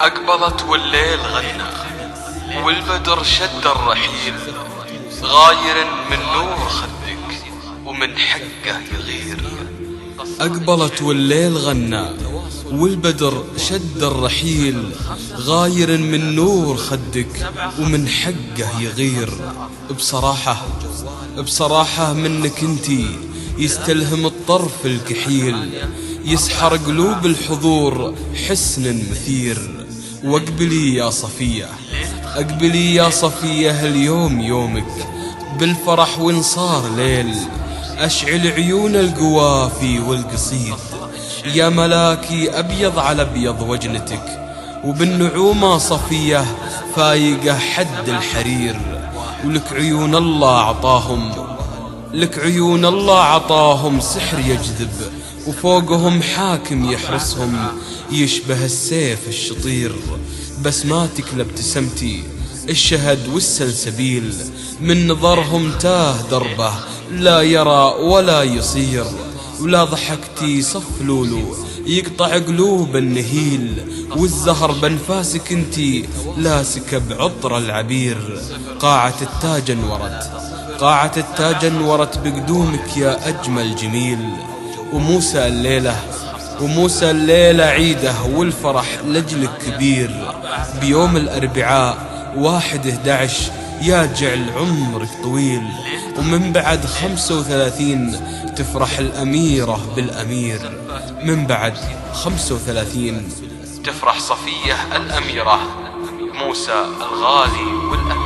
أقبلت والليل غنى والبدر شد الرحيل، غاير من نور خدك ومن حقه يغير. أقبلت والليل غنى والبدر شد الرحيل، غاير من نور خدك ومن حقه يغير. بصراحة منك انتي يستلهم الطرف الكحيل، يسحر قلوب الحضور حسن مثير. واقبلي يا صفية، اقبلي يا صفية اليوم يومك، بالفرح وانصار ليل أشعل عيون القوافي والقصيد. يا ملاكي أبيض على أبيض وجنتك، وبالنعومة صفية فايقة حد الحرير. ولك عيون الله عطاهم، لك عيون الله عطاهم سحر يجذب، وفوقهم حاكم يحرسهم يشبه السيف الشطير. بسماتك لابتسمتي الشهد والسلسبيل، من نظرهم تاه دربه لا يرى ولا يصير. ولا ضحكتي صف لولو يقطع قلوب النهيل، والزهر بنفاسك انتي لاسك بعطر العبير. قاعة التاج انورت، قاعة التاج انورت بقدومك يا أجمل جميل. وموسى الليلة عيده والفرح لجلك كبير. بيوم الأربعاء 1/11 يا جعل عمرك طويل، ومن بعد 35 تفرح الأميرة بالأمير. من بعد 35 تفرح صفية الأميرة، موسى الغالي والأمير.